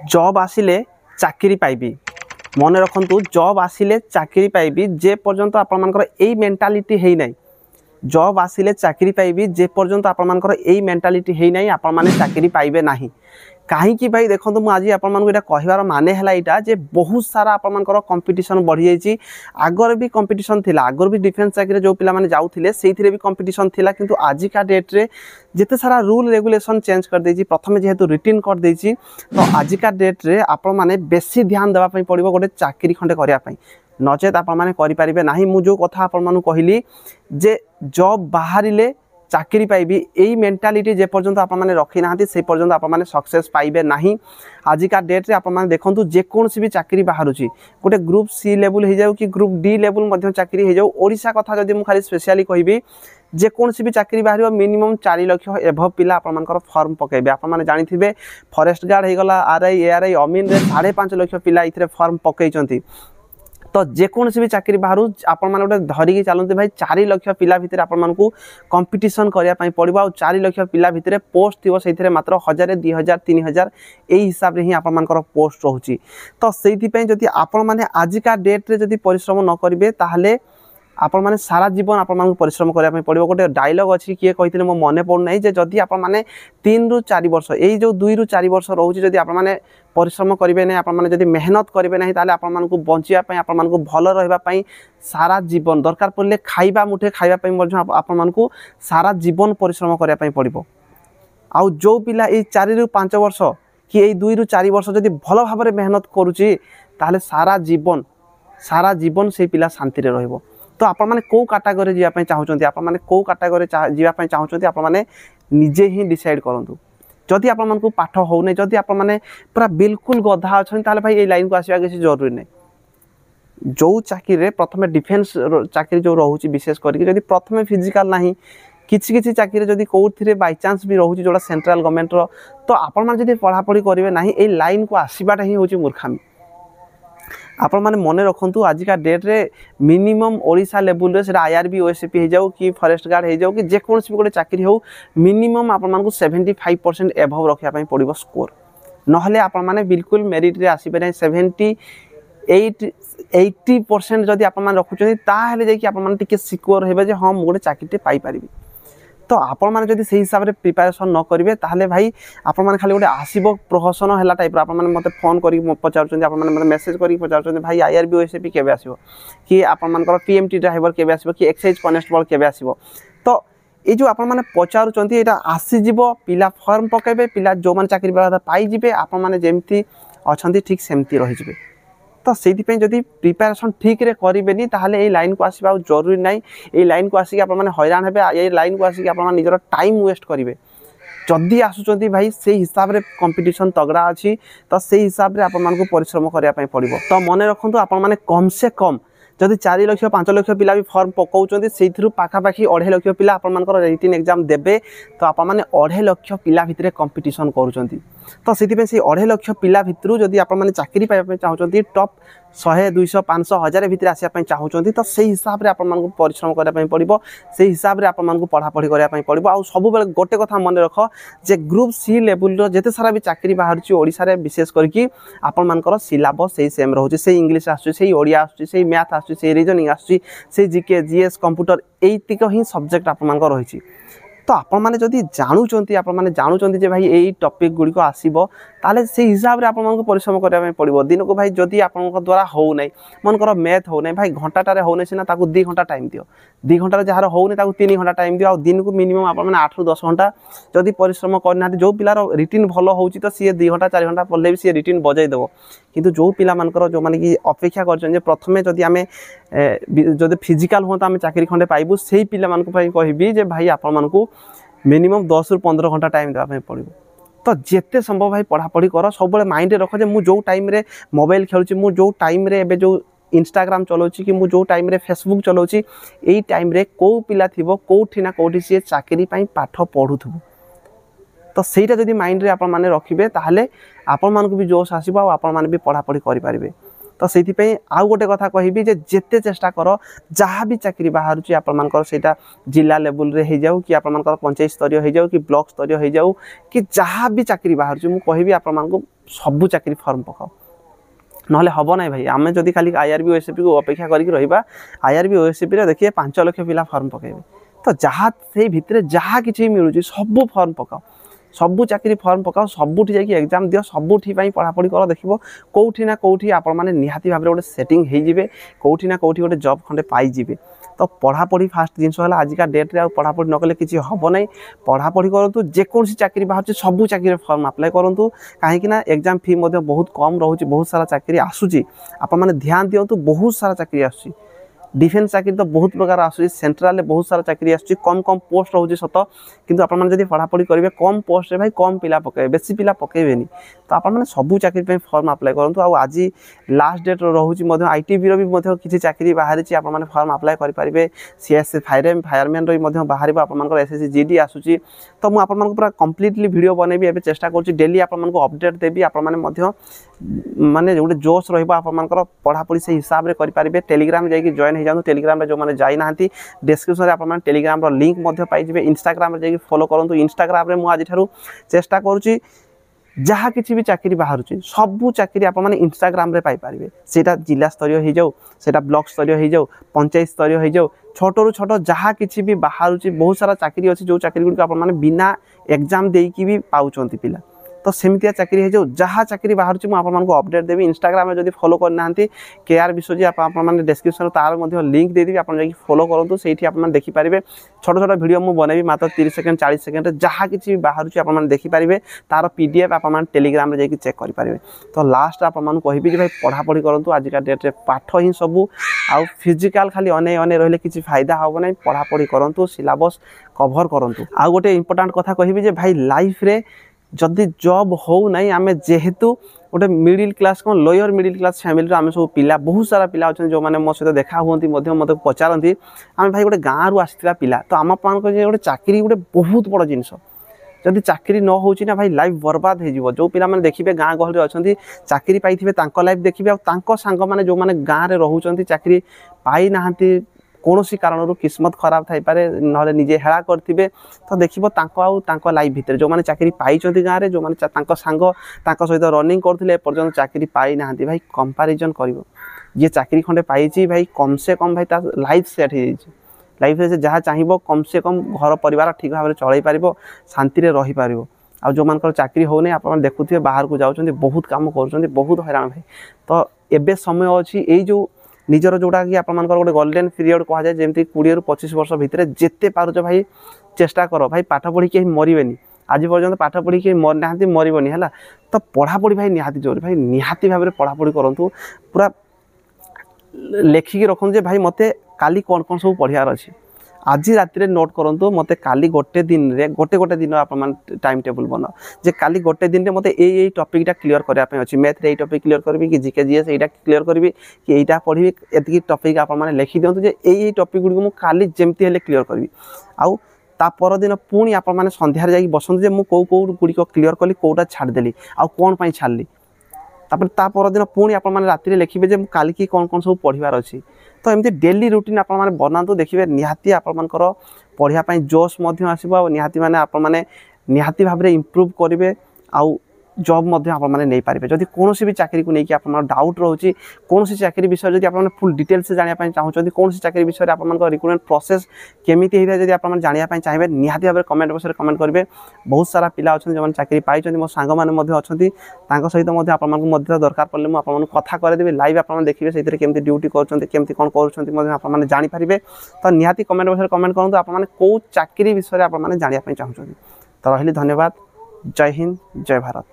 Job आसिले चाकरी पाइबी मन रखु जॉब आसिले चाकरी पाइबी जे पर्यंत आपनकर एई मेंटालिटी हेई नै जॉब आसिले चाकरी पाइबी जे पर्यंत आपनकर एई मेंटालिटी हेई नै आपन माने चाकरी पाइबे नाही कहीं भाई देखो मुझे आज आपको कहबार माने है जे बहुत सारा आपनकर कंपटीशन बढ़ी जाइए आगर भी कंपटीशन थिला आगर भी डिफेन्स चाकरी जो पिला माने जाउथिले सेइथिरे भी कंपटीशन थिला किंतु आजिका डेट रे जिते सारा रूल रेगुलेशन चेंज कर देछि प्रथमे जेहेतु रिटिन कर देछि तो आजिका डेट रे आपन माने बेसी ध्यान देबा पई पड़िबो गोटे चाकरी खंडे करिया पई नचेत आपन माने करि परिबे नाही मु जो कथा आपन मानु कहली जे जॉब बाहरिले चाकरी पाइबी यही मेंटालिटी जे पर्यंत आप मैंने रखी ना से पर्यंत आप मैंने सक्सेस पाइबे नहीं आजिका डेट रे आप मैंने देखो जेकोसी भी चाकरी बाहर गोटे ग्रुप सी लेवल हो जाऊ कि ग्रुप डी लेवल चाकरी हो जाऊ ओडिशा कथा जब मुझे खाली स्पेशली कहबी जेकोसी भी चाकरी बाहर मिनिमम 4 लाख एभव पिला आपनकर फॉर्म पकेबे आप मैंने जानी फॉरेस्ट गार्ड हो गला आरआई एआरआई अमीन रे 5.5 लाख पिला इथरे फॉर्म पकईचंती तो जेकोसी भी चाकरी बाहर आपण माने गोटे धरिकी चलते भाई 4 लाख पिला भितर आपण मानकू कंपटीशन करिया पई पड़िबो आ 4 लाख पिला भितर पोस्ट थिबो सेथिरे मात्र 1000 2000 3000 एई हिसाब रे ही आपण मानकर पोस्ट रहउची तो सेथि पई जदि आपण माने आजिका डेट रे जदि परिश्रम न करिवे ताहले आपण माने सारा जीवन आपण मानकू परिश्रम करिया पई पड़िबो गोटे डायलॉग अछि किए कहिथिले मो मने पड़ नै जे जदि आपण माने 3 रु 4 वर्ष एई जो 2 रु 4 वर्ष रहउची जदि आपण माने परिश्रम करेंगे ना आप जब मेहनत करेंगे ना ताले आपण मानकू बंचिया आपण मानकू भल रहिबा पई सारा जीवन दरकार पड़े खाइबा मुठे खाइबा पई मध्य आपण मानकू सारा जीवन परिश्रम करिया पई पड़िबो आउ जो पिला ए 4 रु 5 वर्ष कि ए 2 रु 4 वर्ष जदि भल भाबरे मेहनत करूची ताले सारा जीवन से पिला शांति रे रहिबो तो आपण माने को कैटेगरी जिया पई चाहुचंती आपण माने को कैटेगरी जिया पई चाहुचंती आपण माने निजे ही डिसाइड करंतु जदि आप पाठ हो नहीं जदि आप पूरा बिल्कुल गधा अच्छा ताले भाई ये लाइन को आसवा किसी जरूरी नहीं जो चाकरी प्रथम डिफेन्स चाकरी जो रोचे विशेष करके प्रथम फिजिकल ना किसी चाकरी जदि कौन बाई चान्स भी रोचे जोड़ा सेंट्रल गवर्नमेंट तो आपण जब पढ़ापढ़ी करेंगे ना ये लाइन को आसवाटा ही हूँ मूर्खामी आपण माने मन रखु आजिका डेट रे मिनिमम ओडिशा लेवल रे सेटा आईआरबी ओएसपी हो जाऊ कि फॉरेस्ट गार्ड हो जाऊ कि जेकोसी भी गोटे चाकरी हो मिनिमम आपण मानकू 75% एभव रखिया पई पड़िबो स्कोर नहले आपण माने बिल्कुल मेरिट रे आसी पे 80% जदि आपण माने रखुचंती ताहेले जे कि आपण माने टिके सिक्योर हेबे जे हां मु गोटे चाकरीटे पाई परिबी तो आपण माने जदि से हिसाब रे प्रिपरेशन न करिवे ताहले भाई आपण माने खाली गोटे आसीबो प्रोफेशन हला टाइप आपण माने मते फोन करी पचारचंती आपण माने मते मेसेज करी पचारचंती भाई आईआरबी ओएसपी केबे आसीबो कि आपण मानकर पीएमटी ड्राइवर केबे आसीबो कि एक्साइज कांस्टेबल केबे आसीबो तो ए जो आपण माने पचारचंती एटा आसी जिवो पिला फॉर्म पकेबे पिला जो मान चाकरी बादा पाई जिवे आपण माने जेमती अछंती ठीक सेमती रहि जिवे तो से जदि प्रिपेरेसन ठीक रे करेंगे ताहले ये लाइन को आसवा जरूरी ना ये लाइन को आसिक आप हैरान हे ये लाइन को आसिक आप निजर टाइम वेस्ट करेंगे जदि आसुचंती भाई से हिसाब रे कंपटीशन तगड़ा अच्छी तो से हिसाब रे आपको परिश्रम करने पड़ो तो मन रखु आप कम से कम जदि 4 लाख 5 लाख पिला भी फॉर्म पकाउचंती से पाखापाखि 2.5 लाख पिला आपनकर रिटिन एग्जाम देबे तो आप माने 2.5 लाख पिला भितरे कंपटीशन करूचंती तो से 2.5 लाख पिला भितरु जदि आप माने चाकरी पाइबा चाहूचंती टॉप 100 200 500 1000 भितर आसिया चाहूचंती तो से हिसाब रे आपन परिश्रम करने पड़ो से हिसाब रे आपन पढ़ापढ़ी करने पड़ो आ सब बेले गोटे कथा मन रख जे ग्रुप सी लेवल रो जेते सारा भी चाकरी बाहर ओडिशा रे विशेष करके आपन मानकर सिलेबस से सेम रहउची से इंग्लिश आसुची से ओडिया आसुची से मैथ आसुची से रीजनिंग आसुची से जीके जीएस कंप्यूटर एतिक ही सब्जेक्ट आपन मानकर रहिची तो आपण माने जदि जानूचंती आपण माने जानूचंती जे भाई एई टॉपिक गुडी को आसीबो ताले से हिसाब रे आपण मानको परिश्रम करबा पड़िबो दिन को भाई जदि आपण द्वारा हो नै मन कर मैथ हो नै भाई घंटाटारे हो नै सिना ताकू 2 घंटा टाइम दियो 2 घंटा रे जहार हो नै ताकू 3 घंटा टाइम दियो आ दिन को मिनिमम आपण माने 8 रु 10 घंटा जदि परिश्रम करना जो पिलार रिटिन भलो होउची तो सी 2 घंटा 4 घंटा पढले भी सी रिटिन बजाई देबो किंतु जो पिला मानकर जो माने कि अपेक्षा करछन जे प्रथमे जदि आमे जदि फिजिकल होता आमे चाकरी खंडे पाइबु सेही पिला मानको भाई कहबी जे भाई आपण मानको मिनिमम 10 रु 15 घंटा टाइम देवा पड़ो तो जिते संभव भाई पढ़ापढ़ी कर सब माइंड रख जे मु जो टाइम रे मोबाइल खेलुची मु जो टाइम रे एबे जो इंस्टाग्राम चलाउची कि मु जो टाइम रे फेसबुक चलाउची एई टाइम रे को पिला थिबो कोठी ना कोठी से चाकरी पई पाठ पढुथबो तो सेटा जदी माइंड रे आपण माने रखिबे ताहले आपण मान को भी जोश आसीबो आ आपण माने भी पढ़ापढ़ी करि पारिबे तो से आउ गोटे कथा कहबी जे जेते चेष्टा कर जहाँ भी चाकरी बाहर आपंकर जिला लेवल रे हो जाऊ कि आपंकर पंचायत स्तरीय हो जाऊ कि ब्लॉक स्तरीय हो जाऊ कि जहाँ भी चाकरी बाहर मुझे कहबी आपको सबू चाकरी फॉर्म पकाओ ना हम ना भाई आम जदि खाली आईआरबी ओएसएपी को अपेक्षा करके रहा आईआरबी ओएसएपी देखिए 5 लाख पिला फॉर्म पकेबे तो जहाँ से भितर जहाँ कि मिलूँ सबू फॉर्म पकाओ सबू चाकरी फॉर्म पकाओ सबुठी जाकि एग्जाम दियो सबुठी पढ़ापढ़ी कर देखिए कौटी ना कौटी आपण मैंने निहाती भाव गोटे सेटिंग हो कौटी ना कौटी गोटे जॉब खंडे पाइबे तो पढ़ापढ़ी फास्ट जिनस है आजिका डेट्रे आ पढ़ापढ़ी न कले किसी हम ना पढ़ापढ़ी करूँ जेकोसी चाकरी बाहर सबू चाकरी फॉर्म अप्लाई करूँ कहीं एग्जाम फी बहुत कम रोचे बहुत सारा चाकरी आसूची आप मैंने ध्यान दिंतु बहुत सारा चाकरी आसूची डिफेन्स चाकरी तो बहुत प्रकार आसूँ सेंट्राल बहुत सारा चाकरी आसूँ कम कम पोस्ट रोचे सत किंतु आपड़ी पढ़ापढ़ी करेंगे कम पोस्ट रे भाई कम पिला पकेबे बेसी पिला पकेबेनी तो आपने सबू चाकरी फॉर्म अप्लाई करूँ आज लास्ट डेट रोचे आईटीबी भी किसी चाकरी बाहरी आपने फॉर्म अप्लाई करेंगे सीएससी फायरमैन बाहर आप एसएससी जीडी आसूँ तो मुझे पूरा कम्प्लीटली वीडियो बनैबी एवं चेष्टा करुँच डेली आपको अपडेट देवी आपने माने गोटे जोश रहा पढ़ापढ़ी से हिसाब से करेंगे टेलीग्राम जाकि जॉइन हो जाऊँ टेलीग्राम जो मैंने जाना डिस्क्रिप्शन में आप टेलीग्राम लिंक पाइबे इंस्टाग्राम जाकि फॉलो करूँ इंस्टाग्राम में मुझे आज चेष्टा करुँच जहाँ किसी भी चाकरी बाहर सबू चाकरी आप इंस्टाग्राम रे पाइपारे सेटा जिला स्तरीय हो जाऊ सेटा ब्लॉक स्तरीय हो जाऊ पंचायत स्तरीय हो जाऊ छोटू छोट जहाँ किसी भी बाहर बहुत सारा चाकरी अच्छी जो चाकरी गुड़िक आप बिना एग्जाम देकी भी पाँच पिला तो सेमतिया चाकरी हो जाऊ जहाँ चाकरी बाहर मुझे अपडेट देवी इंस्टाग्राम में जब फॉलो करना केआर विश्वजी आपने डिस्क्रिप्शन तार लिंक देदेवी आप फॉलो करूँ से देखिपारे छोट छोट वीडियो मुझे बनैबी मात्र 30 सेकेंड 40 सेकेंड जहाँ किसी बाहर आपने देखिपारे तार पीडीएफ आप टेलीग्राम में जाकि चेक करेंगे तो लास्ट आपको कहबी भाई पढ़ापढ़ी करूँ आजिका डेट्रे पाठ ही सबू आउ फिजिकाल खाली अने अने रही किसी फायदा हम ना पढ़ापढ़ी करूँ सिलेबस कभर करूँ आउ गोटे इंपोर्टाट कथा कहबी भाई लाइफ रे जदि जॉब हो नहीं आम जेहेतु गोटे मिडिल क्लास कौन लोअर मिडिल क्लास फैमिली आम सब पिला बहुत सारा पिला अच्छा जो मैंने मो सहित देखा हुई मत पचारती आम भाई गोटे गाँव रु आसला पिला तो आम गोटे चाकरी गोटे बहुत बड़ जिनस जदि चाकरी न हो भाई लाइफ बर्बाद हो जो पिला मैंने देखिए गाँ गहली अच्छा चाकरी पाई लाइफ देखिए और सांग मैंने जो मैंने गाँव में रोच चाकरी पाई ना कौन कारण किस्मत खराब थाईपे ना निजे हेला करेंगे तो देखो लाइफ भितर जो मैंने चाकरी पाई गाँव में जो मैंने सांग सहित रनिंग करते एपर्तन चाकरी पाई ना भाई कंपारिजन कर जी चाकरी खंडे पाई भाई कम से कम भाई लाइफ सेट हो लाइफ से जहाँ चाहिए कम से कम घर परिवार ठीक भाव में चल पार शांति रहीपर आ जो मान चाकरी हो आप देखुए बाहर को जाऊँ बहुत कम कर बहुत हैरान भाई तो एबे समय अच्छी यही जो निजर जोटा कि आप गोटे गोल्डन पीरियड कह जाए जमी 20 ରୁ 25 वर्ष भितर जिते पारुच भाई चेष्टा कर भाई पाठ पढ़ी कहीं मरबेनी आज पर्यटन पाठ पढ़ी कहीं मर ना मरबनी है तो पढ़ापढ़ी भाई निहाती जोर भाई निहाती भाव में पढ़ापढ़ी करूँ पूरा लेखिकी रखुँ भाई मत काली कौन कौन सब पढ़ार अच्छी आज राति नोट करूँ मत काली गोटे दिन रे गोटे दिन आप टाइम टेबल बनाओ जे काली गोटे दिन में मत यही टॉपिकटा क्लियर करने अच्छी मैथ रे टॉपिक क्लियर करी कि जीके जीएस यहाँ क्लियर करी कि यहाँ पढ़ी ये टॉपिक आप लिखि दिखाँ जे यही टॉपिक गुड़ी मुझे काली जमती है क्लियर करी आउ ता परदिन पुणी आप सन्धार जा बसते जे मुझे कौ गुड़िक क्लियर कली कौटा छाड़देली आउ कौन पाई छाड़ली ता परदिन पुणी आप राति लिखे जे काली की कौन कौन सब पढ़ार अच्छी तो एमती डेली रूटीन आप बनातु देखिए निहाती आपर पढ़ापी जोश आसो निहाती माने आप निहाती भाव में इम्प्रूव करेंगे आउ जॉब नहीं पारे जदि कौन भी चाकरी को लेकिन आप डाउट रोचे कौन सी चाकरी विषय जब आप फुल डिटेल्स जानापी चाहते कौन सी चाकरी विषय आप रिक्रुटमेंट प्रोसेस केमी होता है जब आप जानापी चाहिए निहाती भाव में कमेंट बक्स में कमेंट करेंगे बहुत सारा पिला अच्छा जो चाकरी पाई मो सांग मैंने अच्छा सहित आपको दरकार पड़े मुझे आपको कथा करदेवी लाइव आप देखिए से केमती ड्यूटी करमती कौन कर जानीपारे तो निहाती कमेंट बक्स में कमेंट करूँ आप कौ चाकरी विषय आप जानापी चाहते तो रही धन्यवाद जय हिंद जय भारत।